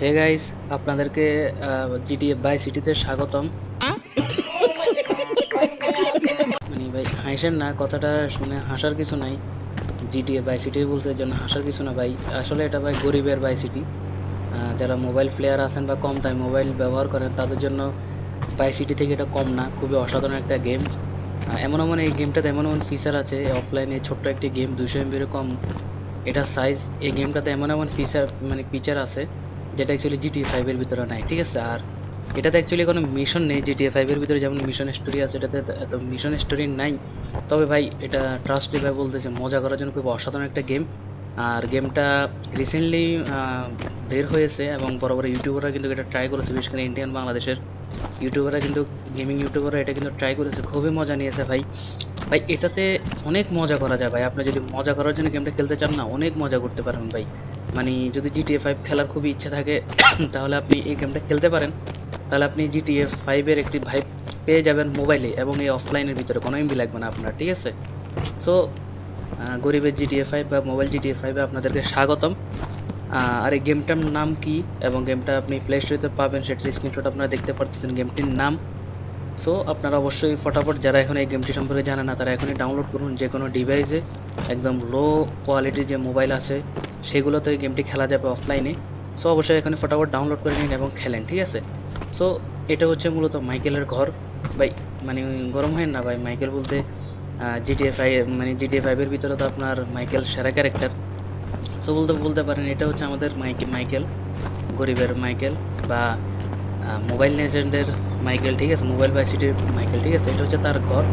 Hey guys, আপনাদেরকে GTA by সিটিতে স্বাগতম। মানে ভাই হাসেন না, কথাটা শুনে হাসার কিছু নাই। জিটিএ বাই সিটি বলছে এই জন্য হাসার কিছু না ভাই। আসলে এটা ভাই গরিবের বাই সিটি। যারা মোবাইল প্লেয়ার আছেন বা কম দামে মোবাইল ব্যবহার করেন তাদের জন্য বাই সিটি থেকে এটা কম না, খুবই অসাধারণ একটা গেম। এমন এমন এই গেমটাতে এমন এমন ফিচার আছে, অফলাইনে ছোট্ট একটি গেম 200 MB কম এটা সাইজ। এই গেমটাতে এমন এমন ফিচার মানে ফিচার আছে যেটা অ্যাকচুয়ালি জিটিএ 5 এর ভিতরে নাই, ঠিক আছে? আর এটাতে অ্যাকচুয়ালি কোনো মিশন নেই। জিটিএ 5 এর ভিতরে যেমন মিশন স্টোরি আছে, এটাতে এত মিশন স্টোরি নাই। তবে ভাই এটা ট্রাস্টলি ভাই বলতেছে মজা করার জন্য খুব অসাধারণ একটা গেম। আর গেমটা রিসেন্টলি বের হয়েছে এবং বড় বড় ইউটিউবাররা কিন্তু এটা ট্রাই করেছে, বিশেষ করে ইন্ডিয়ান বাংলাদেশের ইউটিউবাররা কিন্তু গেমিং ইউটিউবাররা এটা কিন্তু ট্রাই করেছে, খুবই মজা নিয়েছে ভাই। ভাই এটাতে অনেক মজা করা যায় ভাই। আপনি যদি মজা করার জন্য গেমটা খেলতে চান না, অনেক মজা করতে পারেন ভাই। মানে যদি জিটিএ 5 খেলার খুবই ইচ্ছা থাকে তাহলে আপনি এই গেমটা খেলতে পারেন। তাহলে আপনি জিটিএ 5 এর একটি ভাইব পেয়ে যাবেন মোবাইলে এবং এই অফলাইনের ভিতরে কোনো এমবি লাগবে না আপনার, ঠিক আছে? সো গরিবের জিটিএ 5 বা মোবাইল জিটিএ 5-এ আপনাদেরকে স্বাগতম। আর এই গেমটার নাম কি এবং গেমটা আপনি প্লে স্টোরে পাবেন সেটার স্ক্রিনশট আপনারা দেখতে পাচ্ছেন, গেমটির নাম। সো আপনারা অবশ্যই ফটাফট, যারা এখন এই গেমটি সম্পর্কে জানে না তারা এখনই ডাউনলোড করুন যে কোনো ডিভাইসে। একদম লো কোয়ালিটির যে মোবাইল আছে সেগুলোতে এই গেমটি খেলা যাবে অফলাইনে। সো অবশ্যই এখানে ফটাফট ডাউনলোড করে নিন এবং খেলেন, ঠিক আছে? সো এটা হচ্ছে মূলত মাইকেলের ঘর ভাই। মানে গরম হয় না ভাই, মাইকেল বলতে জিটিএ 5 মানে জিটিএ 5-এর ভিতরে তো আপনার মাইকেল সেরা ক্যারেক্টার। সো বলতে বলতে পারেন এটা হচ্ছে আমাদের মাইকেল, গরিবের মাইকেল বা মোবাইল লেজেন্ডের মাইকেল, ঠিক আছে? মোবাইল বাই সিটির মাইকেল, ঠিক আছে? এটা হচ্ছে তার ঘর।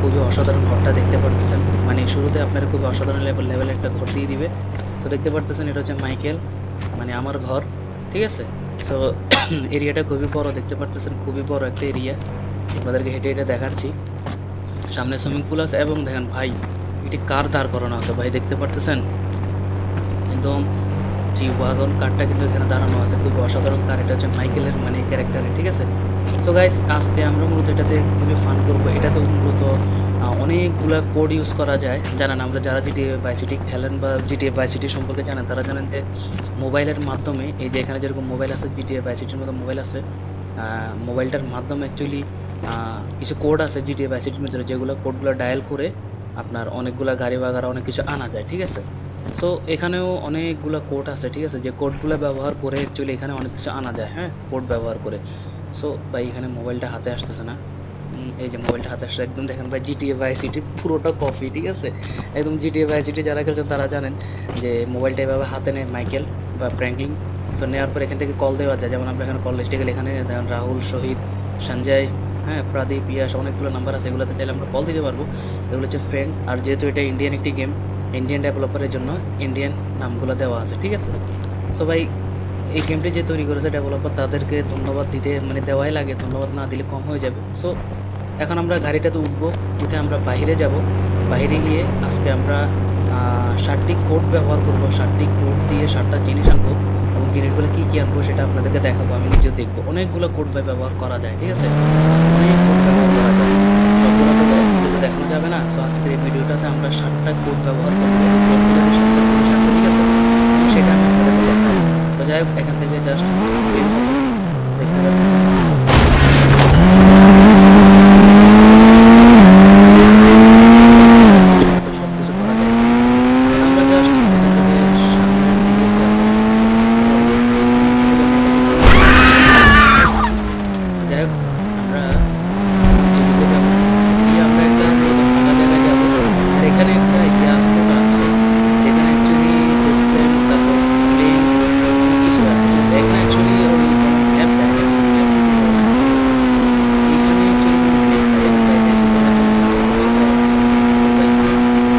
খুবই অসাধারণ ঘরটা দেখতে পারতেছেন। মানে শুরুতে আপনার খুবই অসাধারণ লেভেলে একটা ঘর দিয়ে দিবে। সো দেখতে পারতেছেন এটা হচ্ছে মাইকেল, মানে আমার ঘর, ঠিক আছে? সো এরিয়াটা খুবই বড়, দেখতে পারতেছেন খুবই বড় একটা এরিয়া। আপনাদেরকে হেঁটে হেঁটে দেখাচ্ছি। সামনে সুইমিং পুল আছে এবং দেখেন ভাই এটি কার দাঁড় করানো আছে ভাই, দেখতে পারতেছেন একদম জি ওয়াগন কারটা কিন্তু এখানে দাঁড়ানো আছে, খুবই অসাধারণ কার। এটা হচ্ছে মাইকেলের মানে ক্যারেক্টারের, ঠিক আছে? সো গাইস আজকে আমরা মূলত এটাতে খুবই ফান করবো। এটাতে মূলত অনেকগুলা কোড ইউজ করা যায়। জানেন, আমরা যারা জিটিএ 5 সিটি খেলেন বা জিটিএ 5 সিটি সম্পর্কে জানেন তারা জানেন যে মোবাইলের মাধ্যমে, এই যে এখানে যেরকম মোবাইল আছে জিটিএ 5 সিটির মতো মোবাইল আছে, মোবাইলটার মাধ্যমে অ্যাকচুয়ালি কিছু কোড আছে জিটিএ 5 সিটির ভিতরে, যেগুলো কোডগুলো ডায়াল করে আপনার অনেকগুলা গাড়ি বাগারা অনেক কিছু আনা যায়, ঠিক আছে? সো এখানেও অনেকগুলো কোড আছে, ঠিক আছে? যে কোডগুলো ব্যবহার করে অ্যাকচুয়ালি এখানে অনেক কিছু আনা যায়, হ্যাঁ, কোড ব্যবহার করে। সো ভাই এখানে মোবাইলটা হাতে আসতেছে না। এই যে মোবাইলটা হাতে আসছে, একদম দেখেন ভাই জিটিএ 5 সিটি পুরোটা কপি, ঠিক আছে? একদম জিটিএ 5 সিটি যারা খেলছেন তারা জানেন যে মোবাইলটা এভাবে হাতে নেয় মাইকেল বা ফ্র্যাঙ্কলিন। সো নেওয়ার পর এখান থেকে কল দেওয়া যায়, যেমন আমরা এখানে কল লিস্টে গেলে এখানে দেখেন রাহুল, শহীদ, সঞ্জয়, হ্যাঁ, প্রদীপ, ইয়াস, অনেকগুলো নাম্বার আছে, এগুলোতে চাইলে আমরা কল দিতে পারবো। এগুলো হচ্ছে ফ্রেন্ড। আর যেহেতু এটা ইন্ডিয়ান একটি গেম, ইন্ডিয়ান ডেভেলপারের জন্য ইন্ডিয়ান নামগুলো দেওয়া আছে, ঠিক আছে? সো ভাই এই গেমটি যে তৈরি করেছে ডেভেলপার, তাদেরকে ধন্যবাদ দিতে মানে দেওয়াই লাগে, ধন্যবাদ না দিলে কম হয়ে যাবে। সো এখন আমরা গাড়িটাতে উঠবো, উঠে আমরা বাইরে যাব। বাইরে গিয়ে আজকে আমরা 7টি কোড ব্যবহার করব, 7টি কোড দিয়ে 7টা জিনিস আনবো এবং জিনিসগুলো কি কি আনবো সেটা আপনাদেরকে দেখাবো, আমি নিজেও দেখবো। অনেকগুলো কোড ভাই ব্যবহার করা যায়, ঠিক আছে? অনেক কোড ব্যবহার করা যায়, সবগুলো তো ভিডিওতে দেখানো যাবে না। সো আজকের এই ভিডিওটাতে আমরা 7টা কোড ব্যবহার করবো, কোডগুলো দিয়ে 7টা জিনিস আনবো, ঠিক আছে? তো সেটা আমি আপনাদেরকে দেখাবো। তো যাই হোক, এখান থেকে জাস্ট বের হবো, দেখতে পাচ্ছেন তো সবকিছু করা যায়। আমরা জাস্ট এখান থেকে সামনের দিকে যাবো। যাই হোক, আমরা এদিকে যাবো, গিয়ে আমরা একটা মূলত ফাঁকা জায়গায় যাবো। আর এখানে একটা এয়ারপোর্ট আছে যেখানে অ্যাকচুয়ালি যে প্লেন, তারপর প্লেন অনেক কিছু আছে। এখানে অ্যাকচুয়ালি ওই কোনো ম্যাপ দেয় না, ম্যাপ যদি বলেন এখানে অ্যাকচুয়ালি কোনো ম্যাপ নাই। দেখেন ভাই যাইছি তো এখন কোনো কিছু দেওয়া আছে। তো ভাই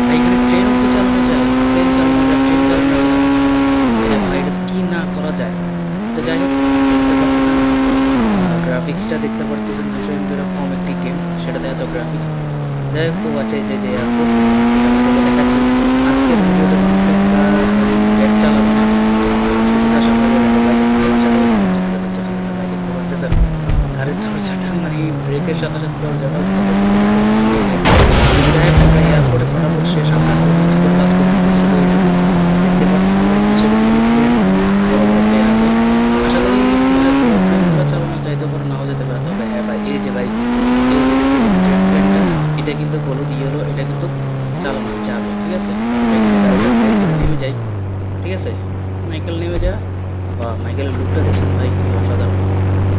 ভাই এখানে ট্রেনও তো চালানো যায়, প্লেন চালানো যায়, ট্রেন চালানো যায়। আরে ভাই এটা কি না করা যায়? তো যাই হোক, দেখতে পাচ্ছেন গ্রাফিক্সটা দেখতে পাচ্ছেন 200 MB কম একটি গেম, সেটাতে এত গ্রাফিক্স। যাই হোক, খুব আছে এই যে এয়ারপোর্ট, এটা আপনাদেরকে দেখাচ্ছি। আজকের ভিডিওতে কোনো জেট চালাবো না, শুধু জাস্ট আপনাদের দেখো বাইকের দরজাটা ওপেন করতে যাচ্ছে, সামনে ভাই দেখতে পাচ্ছেন গাড়ির দরজাটা মানে ব্রেকের সাথে সাথে দরজাটা ওপেন করতে যাচ্ছে। যাই হোক, আমরা এয়ারপোর্টে ফটাফট শেষ, আমরা কোনো কাজ করবো শুধু এইটুকু। দেখতে পাচ্ছেন ভাই পিছনে কিন্তু প্লেন, বড় বড় প্লেন আছে। মাইকেলের লুকটা দেখছেন ভাই, কি অসাধারণ।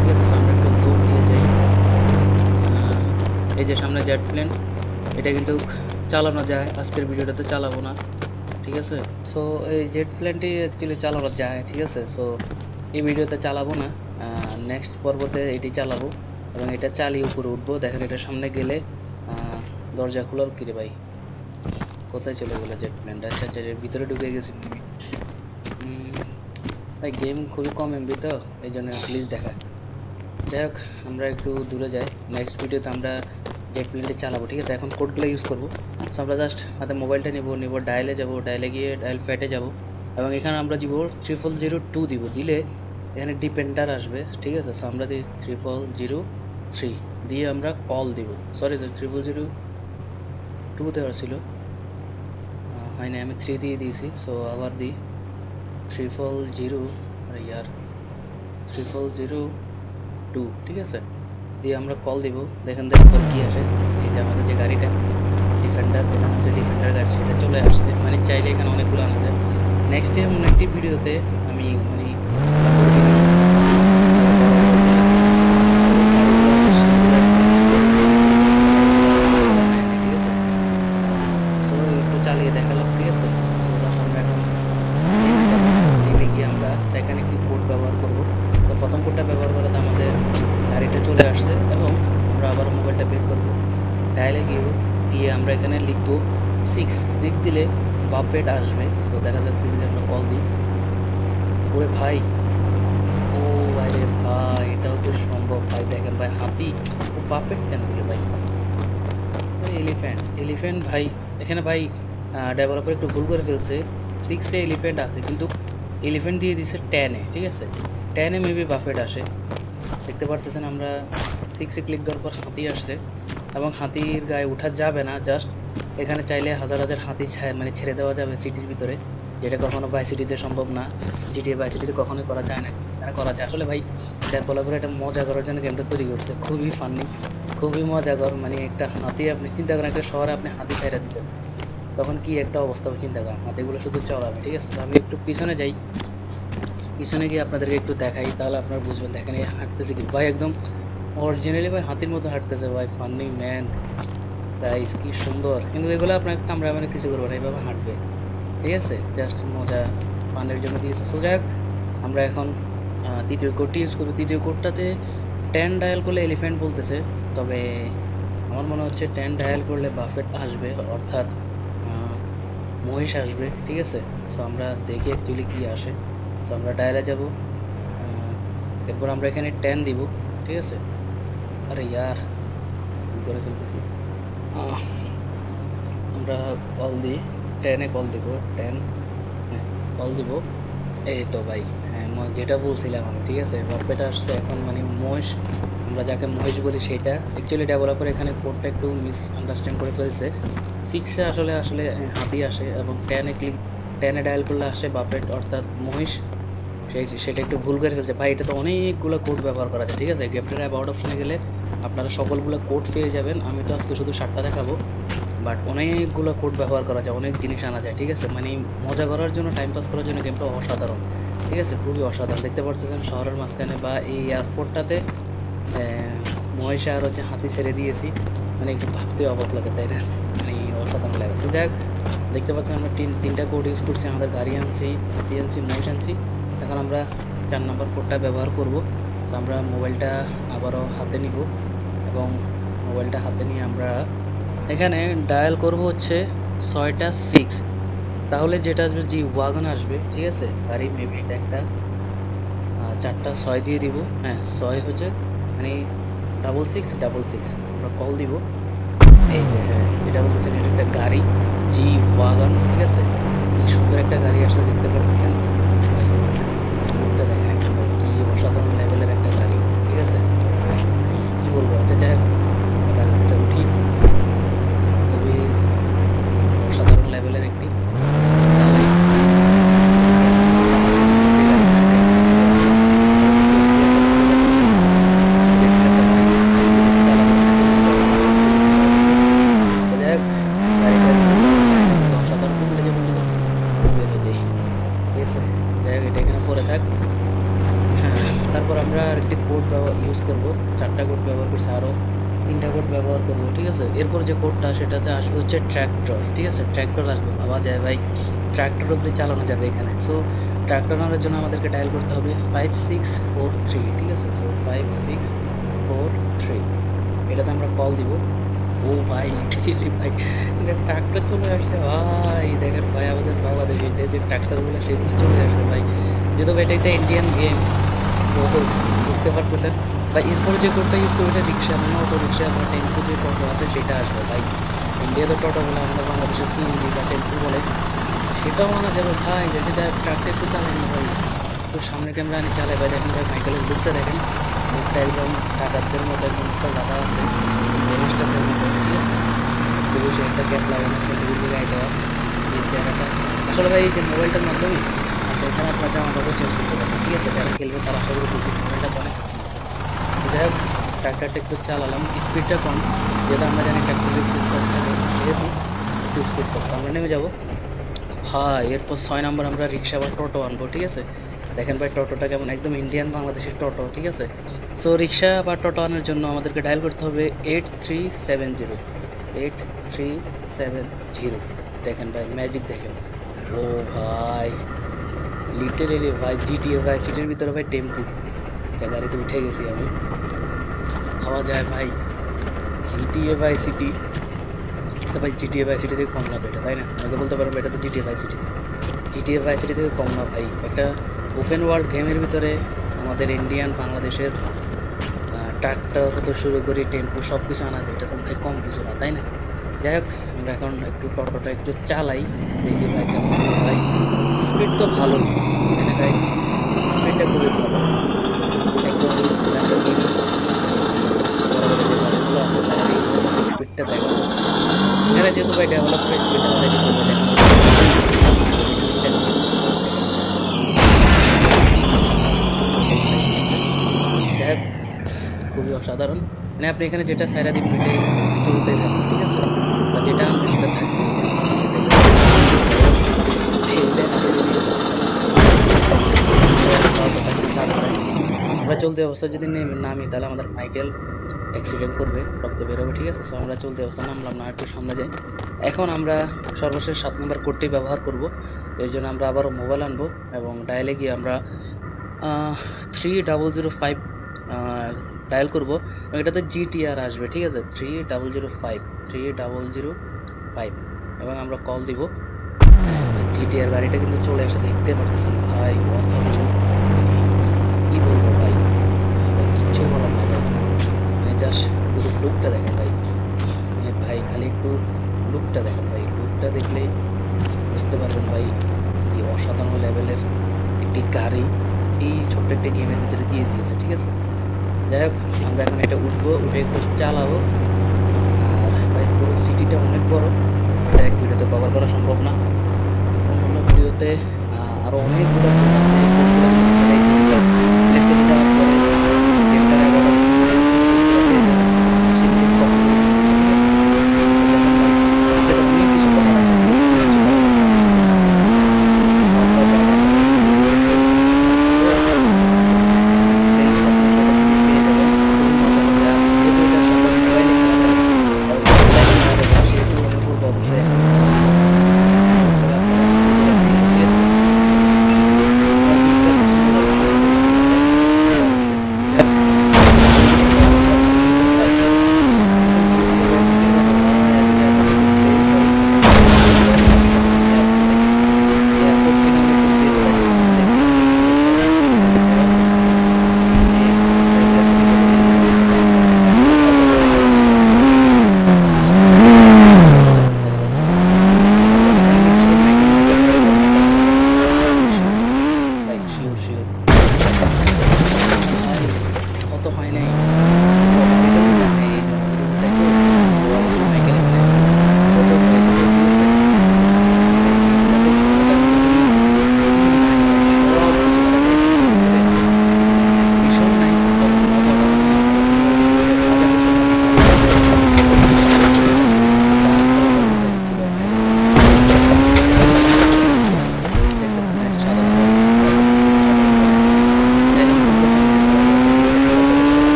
ঠিক আছে, সামনে একটু দৌড় দিয়ে যাই। এই যে সামনে জেট প্লেন, এটা কিন্তু চালানো যায়, আজকের ভিডিওটাতে চালাবো না। ঠিক আছে, সো এই জেট প্লেনটি অ্যাকচুয়ালি চালানো যায়। ঠিক আছে, সো এই ভিডিওতে চালাবো না, নেক্সট পর্বতে এটি চালাবো এবং এটা চালিয়ে উপরে উঠবো। দেখেন এটার সামনে গেলে দরজা খোলার কিরে ভাই, কোথায় চলে গেলো জেট প্লেনটা? আচ্ছা আচ্ছা, এর ভিতরে ঢুকে গেছি ভাই। গেম খুবই কম এমবি তো, এই জন্য প্লিজ দেখা। যাই হোক, আমরা একটু দূরে যাই, নেক্সট ভিডিওতে আমরা জেট প্লেনটি চালাবো। ঠিক আছে, এখন কোডগুলো ইউজ করবো। সো আমরা জাস্ট হাতে মোবাইলটা নিব ডায়ালে যাব, ডায়ালে গিয়ে ডায়াল ফ্যাটে যাব এবং এখানে আমরা দিব 0002 দিব। দিলে এখানে ডিপেন্ডার আসবে। ঠিক আছে, সো আমরা দিই 0003 দিয়ে আমরা কল দিব। সরি 0002 দেওয়ার ছিল, হয় না, আমি 3 দিয়ে দিয়েছি। সো আবার দিই 300, আরে ইয়ার 3002। ঠিক আছে, দিয়ে আমরা কল দিব। দেখেন কল কি আসে। এই যে আমাদের যে গাড়িটা ডিফেন্ডার, এখানে যে ডিফেন্ডার গাড়ি সেটা চলে আসছে। মানে চাইলে এখানে অনেকগুলো আনা যায়। নেক্সট এমন একটি ভিডিওতে আমি মানে সো একটু চালিয়ে দেখালাম। ঠিক আছে, সো আমরা এখন নেমে গিয়ে আমরা সেকেন্ড একটি কোড ব্যবহার করব। সো প্রথম কোডটা ব্যবহার করাতে আমাদের গাড়িটা চলে আসছে এবং আমরা আবার মোবাইলটা বের করব, ডায়ালে গিয়ে আমরা এখানে লিখব 6 দিলে বাপেট আসবে। সো দেখা যাক 6 দিয়ে আমরা কল দিই। ওরে ভাই, ও আরে ভাই, এটাও তো সম্ভব ভাই। দেখেন ভাই, হাতি ও বাপেট কেন দিল ভাই? এলিফ্যান্ট ভাই, এখানে ভাই ডেভেলপার একটু ভুল করে ফেলছে। 6 এলিফ্যান্ট আছে কিন্তু এলিফ্যান্ট দিয়ে দিছে 10-এ। ঠিক আছে, 10-এ মেবি বাফেট আসে। দেখতে পারতেছেন আমরা 6-এ ক্লিক দেওয়ার পর হাতি আসছে এবং হাতির গায়ে উঠা যাবে না, জাস্ট এখানে চাইলে হাজার হাজার হাতি মানে ছেড়ে দেওয়া যাবে সিটির ভিতরে, যেটা কখনো বাই সিটিতে সম্ভব না। জিটিএ বাই সিটিতে কখনোই করা যায় না, এখানে করা যায়। আসলে ভাই ডেভেলপার এটা মজা করার জন্য গেমটা তৈরি করছে, খুবই ফানি, খুবই মজাকর। মানে একটা হাতি, আপনি চিন্তা করেন একটা শহরে আপনি হাতি ছেড়ে দিচ্ছেন, তখন কি একটা অবস্থা হবে চিন্তা করেন। হাতিগুলো শুধু চড়াবে। ঠিক আছে, তো আমি একটু পিছনে যাই, পিছনে গিয়ে আপনাদেরকে একটু দেখাই, তাহলে আপনারা বুঝবেন। দেখেন এই হাঁটতেছে কি ভাই, একদম অরিজিনালি ভাই হাতির মতো হাঁটতেছে ভাই। ফানি ম্যান গাইস, কি সুন্দর। কিন্তু এগুলো আপনাকে কামড়া মানে কিছু করবে না, এইভাবে হাঁটবে। ঠিক আছে, জাস্ট মজা ফানের জন্য দিয়েছে। সো যাই হোক, আমরা এখন তৃতীয় কোডটি ইউজ করবো। তৃতীয় কোডটাতে 10 ডায়াল করলে এলিফ্যান্ট বলতেছে, তবে আমার মনে হচ্ছে 10 ডায়াল করলে বাফেট আসবে, অর্থাৎ মহিষ আসবে। ঠিক আছে, সো আমরা দেখি অ্যাকচুয়ালি কি আসে। সো আমরা ডায়ালে যাব, এরপর আমরা এখানে 10 দিব। ঠিক আছে, আরে ইয়ার ভুল করে ফেলতেছি। আমরা কল দিই, 10-এ কল দিব, 10 হ্যাঁ কল দিব। এই তো ভাই, হ্যাঁ যেটা বলছিলাম আমি। ঠিক আছে, বাপ্পেটা আসছে এখন, মানে মহিষ, আমরা যাকে মহিষ বলি সেটা। অ্যাকচুয়ালি ডেভেলপার এখানে কোডটা একটু মিস আন্ডারস্ট্যান্ড করে ফেলছে। 6-এ আসলে আসলে হাতি আসে এবং 10-এ ডায়াল করলে আসে বাপেট অর্থাৎ মহিষ। সেটা একটু ভুল করে ফেলছে ভাই। এটা তো অনেকগুলো কোড ব্যবহার করা যায়। ঠিক আছে, গেমটার অ্যাবাউট অপশনে গেলে আপনারা সকলগুলো কোড পেয়ে যাবেন। আমি তো আজকে শুধু 7টা দেখাবো, বাট অনেকগুলো কোড ব্যবহার করা যায়, অনেক জিনিস আনা যায়। ঠিক আছে, মানে মজা করার জন্য, টাইম পাস করার জন্য গেমটা অসাধারণ। ঠিক আছে, খুবই অসাধারণ। দেখতে পাচ্ছেন শহরের মাঝখানে বা এই এয়ারপোর্টটাতে মহিষে আর হচ্ছে হাতি ছেড়ে দিয়েছি, মানে একটু ভাবতে অবাক লাগে, তাই না? মানে অসাধারণ লাগে। তো যাই হোক, দেখতে পাচ্ছেন আমরা তিনটা কোড ইউজ করছি। আমাদের গাড়ি আনছি, হাতি আনছি, মহিষ আনছি। এখন আমরা 4 নম্বর কোডটা ব্যবহার করব। তো আমরা মোবাইলটা আবারও হাতে নিব এবং মোবাইলটা হাতে নিয়ে আমরা এখানে ডায়াল করব হচ্ছে 6টা 6, তাহলে যেটা আসবে জি ওয়াগন আসবে। ঠিক আছে, গাড়ি মেবি এটা একটা 4টা 6 দিয়ে দিব। হ্যাঁ 6 হচ্ছে মানে 6666। আমরা কল দিব। এই যে হ্যাঁ, যেটা বলতেছেন এটা একটা গাড়ি জি ওয়াগন। ঠিক আছে, কি সুন্দর একটা গাড়ি আসলে দেখতে পাচ্ছেন ভাই। লুকটা দেখেন একটা ভাই, কি অসাধারণ লেভেলের একটা গাড়ি। ঠিক আছে, কি বলবো। আচ্ছা যাই হোক, আমরা গাড়িতে উঠি। খুবই অসাধারণ লেভেলের একটি চালাই। তারপর আমরা আরেকটি কোড ইউজ করব, 4টা কোড ব্যবহার করছি, আরও 3টা কোড ব্যবহার করব, ঠিক আছে। এরপর যে কোডটা সেটাতে আসবে হচ্ছে ট্র্যাক্টর, ঠিক আছে, ট্র্যাক্টর আসবে। ভাবা যায় ভাই, ট্র্যাক্টর অব্দি চালানো যাবে এখানে। সো ট্র্যাক্টর আনার জন্য আমাদেরকে ডায়াল করতে হবে 5643, ঠিক আছে। সো 5643 এটাতে আমরা কল দিব। ও ভাই লিটারেলি ভাই ট্রাক্টর চলে আসছে ভাই, দেখেন ভাই আমাদের বাংলাদেশ ইন্ডিয়া যে ট্রাক্টর গুলো সেগুলো চলে আসছে ভাই, যেহেতু এটা একটা ইন্ডিয়ান গেম, তো বুঝতে পারতেছেন ভাই। এরপরে যে কোডটা ইউজ করবে এটা রিক্সা, মানে অটো রিক্সা বা টেম্পু যে টোটো আছে সেটা আসবে ভাই। ইন্ডিয়াতে টোটো বলে, আমাদের বাংলাদেশে সিএনজি বা টেম্পু বলে, সেটাও আনা যাবে ভাই। যেটা ট্রাকটা একটু চালাই না ভাই, একটু সামনে ক্যামেরা আনি চালাই ভাই। দেখেন ভাই মাইকেলের লুকটা দেখেন, লুকটা একদম ডাকাতদের মতো, একদম একটা লাগা আছে গ্যাংস্টারদের মতো, ঠিক আছে। খুবই সে একটা ক্যাপ লাগানো, সেগুলি গায়ে দেওয়া এই চেহারাটা। আসলে ভাই এই যে মোবাইলটার মাধ্যমে এখানে আপনার জামা কাপড় চেঞ্জ করতে পারবেন, ঠিক আছে। যারা খেলবে তারা আশা করি বুঝবে মোবাইলটা তো অনেক কিছু আছে। যাই হোক ট্রাক্টরটা একটু চালালাম, স্পিডটা কম, যেহেতু আমরা জানি ট্রাক্টরের স্পিড কম থাকে, সেহেতু একটু স্পিড কম। আমরা নেমে যাবো ভাই। এরপর 6 নাম্বার আমরা রিক্সা বা টোটো আনবো, ঠিক আছে। দেখেন ভাই টোটোটা কেমন, একদম ইন্ডিয়ান বাংলাদেশের টোটো, ঠিক আছে। সো রিক্সা বা টোটো আনার জন্য আমাদেরকে ডায়াল করতে হবে 8370, 8370। দেখেন ভাই ম্যাজিক দেখেন, ও ভাই লিটারেলি ভাই জিটিএ ভাই সিটির ভিতরে ভাই টেম্পু, যা গাড়িতে উঠে গেছি আমি। ভাবা যায় ভাই জিটিএ ভাই সিটি, তো ভাই জিটিএ ভাই সিটি থেকে কম না তো এটা, তাই না? আমাকে বলতে পারবো এটা তো জিটিএ ভাই সিটি, জিটিএ ভাই সিটি থেকে কম না ভাই। একটা ওপেন ওয়ার্ল্ড গেমের ভিতরে আমাদের ইন্ডিয়ান বাংলাদেশের ট্রাক্টর হতে শুরু করে টেম্পু সব কিছু আনা যায়, এটা তো ভাই কম কিছু না, তাই না? যাই হোক আমরা এখন একটু টোটোটা একটু চালাই, দেখি ভাই কেমন ভাই। স্পিড তো ভালোই, তাই না গাইস? স্পিডটা খুবই ভালো, একদম ল্যাম্বরগিনি বড় বড় যে গাড়িগুলো আছে তাদের এই স্পিডটা দেখা যাচ্ছে। এখানে যেহেতু ভাই ডেভেলপার স্পিডটা আমাদের কিছু ভাই দেখানো যাচ্ছে না। এই যে জিনিসটা আমি দেখতেছি, দেখেন যাই হোক খুবই অসাধারণ। মানে আপনি এখানে যেটা সাইরা দিবেন ওইটাই চলতে থাকবে, ঠিক আছে। বা যেটা আনবে সেটা থাকবে এখানে, এই যে দেখেন ঠেললে হাতে যদি আমরা চলতি অবস্থায় যদি নামি তাহলে আমাদের মাইকেল অ্যাক্সিডেন্ট করবে, রক্ত বেরোবে, ঠিক আছে। সো আমরা চলতি অবস্থায় নামলাম না, একটু সামনে যাই। এখন আমরা সর্বশেষ 7 নম্বর কোডটি ব্যবহার করব। এর জন্য আমরা আবারও মোবাইল আনবো এবং ডায়ালে গিয়ে আমরা 3005 ডায়াল করব এবং এটাতে জিটিআর আসবে, ঠিক আছে। 3005 এবং আমরা কল দিব। জিটিআর গাড়িটা কিন্তু চলে এসে দেখতে পারতেছেন ভাই, অসাম। কি বলবো ভাই, কিচ্ছু বলার না ভাই, মানে জাস্ট পুরো লুকটা দেখেন ভাই, মানে ভাই খালি একটু লুকটা দেখেন ভাই, লুকটা দেখলেই বুঝতে পারবেন ভাই কি অসাধারণ লেভেলের একটি গাড়ি এই ছোট্ট একটা গেমের ভিতরে দিয়ে দিয়েছে, ঠিক আছে। যাই হোক আমরা এখন এটা উঠবো, উঠে একটু চালাবো। আর ভাই পুরো সিটিটা অনেক বড়, এটা এক ভিডিওতে কভার করা সম্ভব না। অন্যান্য ভিডিওতে আরো অনেকগুলো কোড আছে, এই কোডগুলো যদি আপনারা প্লে স্টোরে যাওয়ার পরে গেমটার অ্যাবাউট কোডগুলো পেয়ে যাবেন, সিম্পলি কপি করে দিবেন, ঠিক আছে। তো দেখেন ভাই এটাতে অনেক কিছু করার আছে, ঠিক আছে, অনেক কিছু করার আছে। সব করার আছে ভাই, সো প্লেলিস্ট আপনারা সর্বক্ষণই পেয়ে যাবেন, খুবই মজা হবে। আর যেহেতু এটা সকল মোবাইলে খেলা যাবে এবং অনলাইনে খেলা যাবে না, সেহেতু আমি বলবো অবশ্যই এখন ডাউনলোড করে আপনারা নিজেরা খেলুন, ঠিক আছে।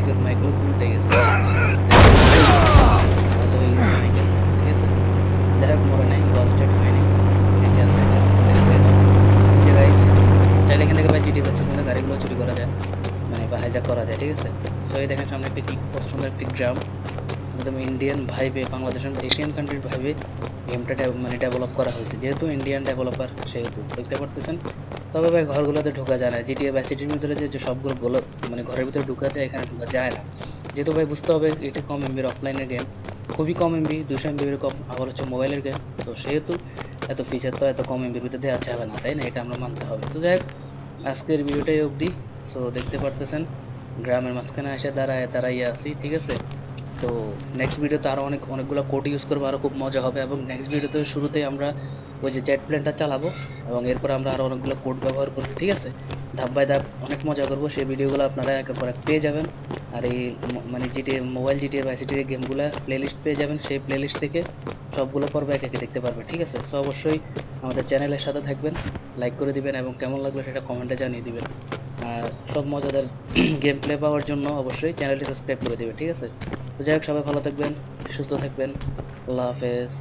মাইকের মাইকগুলো উল্টে গেছে, আহত হয়ে গেছে মাইকেল, ঠিক আছে। যাই হোক মরে নাই, বাস্টেড হয়নি, বেঁচে আছে এটা, দেখতে পাও। এই যে গাইস, চাইলে এখান থেকে ভাই জিটি বাসের মধ্যে গাড়িগুলো চুরি করা যায়, মানে বা হাইজ্যাক করা যায়, ঠিক আছে। সো এই দেখেন সামনে একটি কত সুন্দর একটি গ্রাম, একদম ইন্ডিয়ান ভাইবে, বাংলাদেশের এশিয়ান কান্ট্রির ভাইবে গেমটা মানে ডেভেলপ করা হয়েছে, যেহেতু ইন্ডিয়ান ডেভেলপার সেহেতু দেখতে পারতেছেন। তবে ভাই ঘরগুলোতে ঢোকা যায় না, জিটিএ বাই সিটির ভিতরে যে সবগুলো গোলো মানে ঘরের ভিতরে ঢোকা যায়, এখানে ঢোকা যায় না, যেহেতু ভাই বুঝতে হবে এটা কম এমবির অফলাইনের গেম, খুবই কম এমবি, 200 এমবির কম, আবার হচ্ছে মোবাইলের গেম, তো সেহেতু এত ফিচার তো এত কম এমবির ভিতরে দেওয়া যাবে না, তাই না, এটা আমরা মানতে হবে। তো যাই হোক আজকের ভিডিওটাই অবধি। সো দেখতে পারতেছেন গ্রামের মাঝখানে এসে দাঁড়াইয়া আছি, ঠিক আছে। তো নেক্সট ভিডিওতে আরো অনেকগুলো কোড ইউজ করবো, আরো খুব মজা হবে, এবং নেক্সট ভিডিওতে শুরুতেই আমরা ওই যে জেট প্লেনটা চালাবো, এবং এরপর আমরা আরো অনেকগুলো কোড ব্যবহার করবো, ঠিক আছে। ধাপ বাই ধাপ অনেক মজা করবো, সেই ভিডিওগুলো আপনারা একের পর এক পেয়ে যাবেন। আর এই মানে জিটিএ মোবাইল জিটিএ বাই সিটির গেমগুলো প্লেলিস্ট পেয়ে যাবেন, সেই প্লেলিস্ট থেকে সবগুলো পর্ব একে একে দেখতে পারবেন, ঠিক আছে। সো অবশ্যই আমাদের চ্যানেলের সাথে থাকবেন, লাইক করে দিবেন, এবং কেমন লাগলো সেটা কমেন্টে জানিয়ে দিবেন। আর সব মজাদার গেম প্লে পাওয়ার জন্য অবশ্যই চ্যানেলটি সাবস্ক্রাইব করে দিবেন, ঠিক আছে। তো যাই হোক সবাই ভালো থাকবেন, সুস্থ থাকবেন, আল্লাহ হাফেজ।